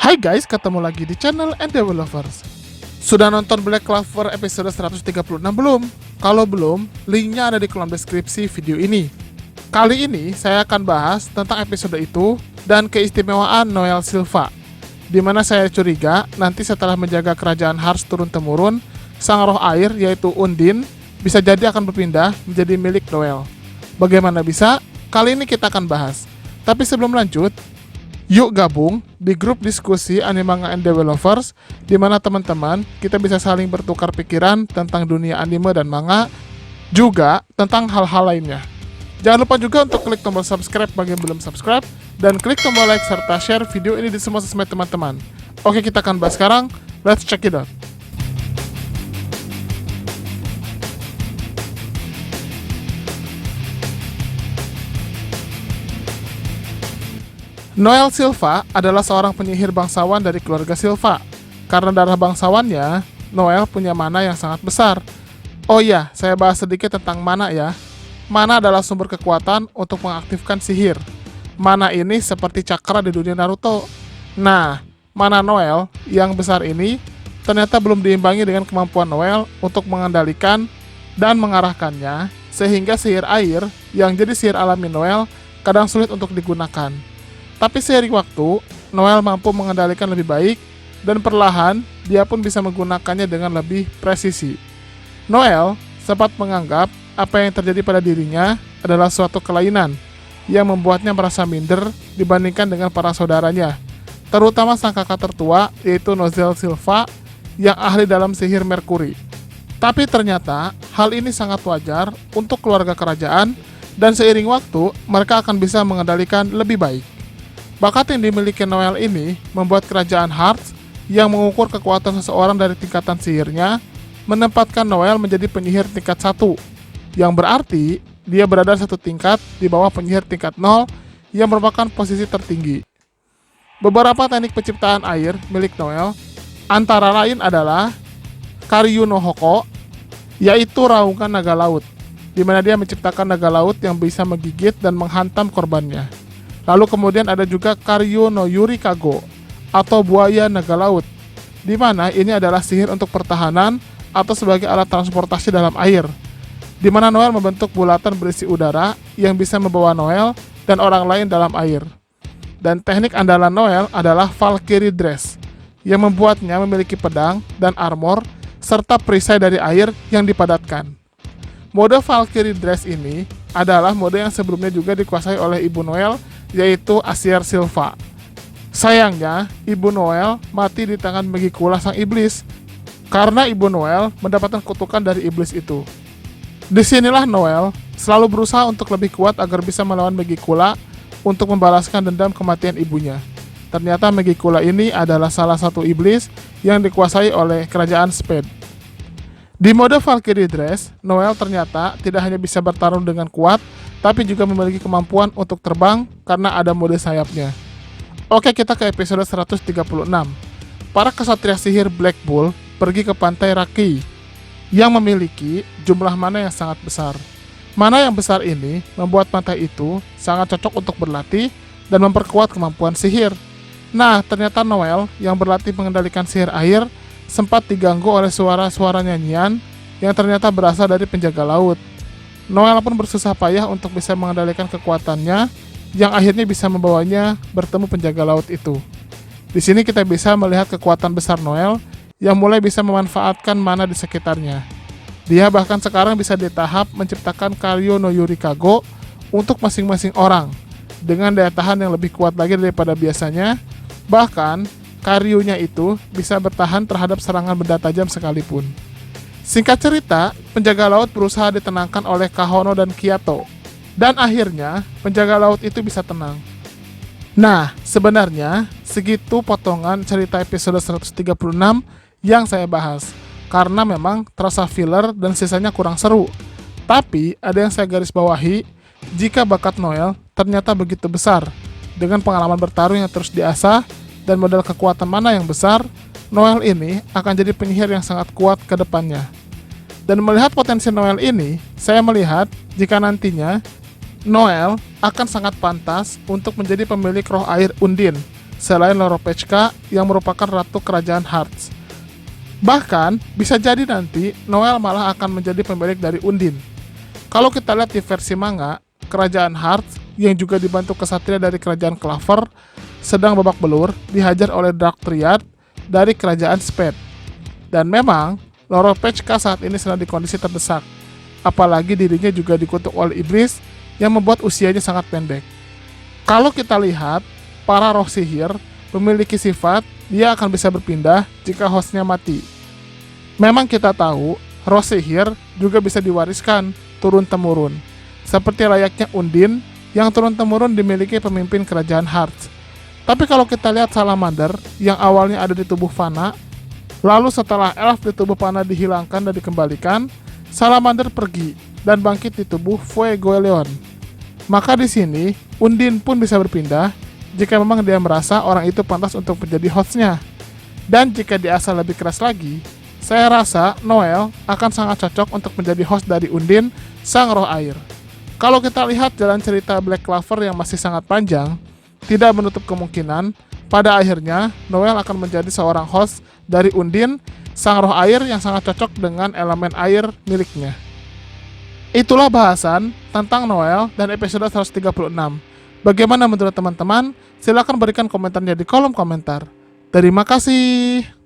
Hai guys, ketemu lagi di channel Endeavolovers. Sudah nonton Black Clover episode 136 belum? Kalau belum, linknya ada di kolom deskripsi video ini. Kali ini saya akan bahas tentang episode itu dan keistimewaan Noelle Silva, dimana saya curiga nanti setelah menjaga kerajaan Harsh turun-temurun, sang roh air yaitu Undine bisa jadi akan berpindah menjadi milik Noelle. Bagaimana bisa? Kali ini kita akan bahas. Tapi sebelum lanjut, yuk gabung di grup diskusi anime manga Endeavolovers, di mana teman-teman kita bisa saling bertukar pikiran tentang dunia anime dan manga, juga tentang hal-hal lainnya. Jangan lupa juga untuk klik tombol subscribe bagi yang belum subscribe, dan klik tombol like serta share video ini di semua sosmed teman-teman. Oke, kita akan bahas sekarang. Let's check it out. Noelle Silva adalah seorang penyihir bangsawan dari keluarga Silva. Karena darah bangsawannya, Noelle punya mana yang sangat besar. Oh iya, saya bahas sedikit tentang mana ya. Mana adalah sumber kekuatan untuk mengaktifkan sihir. Mana ini seperti cakra di dunia Naruto. Nah, mana Noelle yang besar ini ternyata belum diimbangi dengan kemampuan Noelle untuk mengendalikan dan mengarahkannya, sehingga sihir air yang jadi sihir alami Noelle kadang sulit untuk digunakan. Tapi seiring waktu, Noelle mampu mengendalikan lebih baik, dan perlahan dia pun bisa menggunakannya dengan lebih presisi. Noelle sempat menganggap apa yang terjadi pada dirinya adalah suatu kelainan yang membuatnya merasa minder dibandingkan dengan para saudaranya, terutama sang kakak tertua yaitu Noelle Silva yang ahli dalam sihir Merkuri. Tapi ternyata hal ini sangat wajar untuk keluarga kerajaan, dan seiring waktu mereka akan bisa mengendalikan lebih baik. Bakat yang dimiliki Noelle ini membuat kerajaan Harsh yang mengukur kekuatan seseorang dari tingkatan sihirnya menempatkan Noelle menjadi penyihir tingkat 1, yang berarti dia berada satu tingkat di bawah penyihir tingkat 0 yang merupakan posisi tertinggi. Beberapa teknik penciptaan air milik Noelle antara lain adalah Karyu no Hoko, yaitu raungan naga laut, di mana dia menciptakan naga laut yang bisa menggigit dan menghantam korbannya. Lalu kemudian ada juga Karyu no Yurikago atau buaya naga laut, di mana ini adalah sihir untuk pertahanan atau sebagai alat transportasi dalam air, di mana Noelle membentuk bulatan berisi udara yang bisa membawa Noelle dan orang lain dalam air. Dan teknik andalan Noelle adalah Valkyrie Dress, yang membuatnya memiliki pedang dan armor serta perisai dari air yang dipadatkan. Mode Valkyrie Dress ini adalah mode yang sebelumnya juga dikuasai oleh ibu Noelle, yaitu Asier Silva. Sayangnya, ibu Noelle mati di tangan Megicula sang iblis, karena ibu Noelle mendapatkan kutukan dari iblis itu. Disinilah Noelle selalu berusaha untuk lebih kuat agar bisa melawan Megicula untuk membalaskan dendam kematian ibunya. Ternyata Megicula ini adalah salah satu iblis yang dikuasai oleh kerajaan Spade. Di mode Valkyrie Dress, Noelle ternyata tidak hanya bisa bertarung dengan kuat, tapi juga memiliki kemampuan untuk terbang karena ada mode sayapnya. Oke, kita ke episode 136. Para kesatria sihir Black Bull pergi ke pantai Raki yang memiliki jumlah mana yang sangat besar. Mana yang besar ini membuat pantai itu sangat cocok untuk berlatih dan memperkuat kemampuan sihir. Nah, ternyata Noelle yang berlatih mengendalikan sihir air sempat diganggu oleh suara-suara nyanyian yang ternyata berasal dari penjaga laut. Noelle pun bersusah payah untuk bisa mengendalikan kekuatannya, yang akhirnya bisa membawanya bertemu penjaga laut itu. Di sini kita bisa melihat kekuatan besar Noelle yang mulai bisa memanfaatkan mana di sekitarnya. Dia bahkan sekarang bisa di tahap menciptakan Karyu no Yurikago untuk masing-masing orang, dengan daya tahan yang lebih kuat lagi daripada biasanya. Bahkan karyunya itu bisa bertahan terhadap serangan benda tajam sekalipun. Singkat cerita, penjaga laut berusaha ditenangkan oleh Kahono dan Kiyato, dan akhirnya penjaga laut itu bisa tenang. Nah, sebenarnya segitu potongan cerita episode 136 yang saya bahas, karena memang terasa filler dan sisanya kurang seru. Tapi ada yang saya garis bawahi, jika bakat Noelle ternyata begitu besar, dengan pengalaman bertarung yang terus diasah dan modal kekuatan mana yang besar, Noelle ini akan jadi penyihir yang sangat kuat ke depannya. Dan melihat potensi Noelle ini, saya melihat jika nantinya Noelle akan sangat pantas untuk menjadi pemilik roh air Undine, selain Loropechka yang merupakan ratu kerajaan Hearts. Bahkan, bisa jadi nanti Noelle malah akan menjadi pemilik dari Undine. Kalau kita lihat di versi manga, kerajaan Hearts yang juga dibantu kesatria dari kerajaan Clover sedang babak belur dihajar oleh Dark Triad dari kerajaan Spade. Dan memang, Loropechka saat ini sedang di kondisi terdesak. Apalagi dirinya juga dikutuk oleh iblis yang membuat usianya sangat pendek. Kalau kita lihat, para roh sihir memiliki sifat dia akan bisa berpindah jika hostnya mati. Memang kita tahu, roh sihir juga bisa diwariskan turun-temurun. Seperti layaknya Undine yang turun-temurun dimiliki pemimpin kerajaan Hearts. Tapi kalau kita lihat Salamander yang awalnya ada di tubuh Vanna, lalu setelah elf di tubuh Vanna dihilangkan dan dikembalikan, Salamander pergi dan bangkit di tubuh Fuegoleon. Maka di sini, Undine pun bisa berpindah jika memang dia merasa orang itu pantas untuk menjadi hostnya. Dan jika diasah lebih keras lagi, saya rasa Noelle akan sangat cocok untuk menjadi host dari Undine, sang roh air. Kalau kita lihat jalan cerita Black Clover yang masih sangat panjang, tidak menutup kemungkinan pada akhirnya Noelle akan menjadi seorang host dari Undine, sang roh air yang sangat cocok dengan elemen air miliknya. Itulah bahasan tentang Noelle dan episode 136. Bagaimana menurut teman-teman? Silahkan berikan komentarnya di kolom komentar. Terima kasih.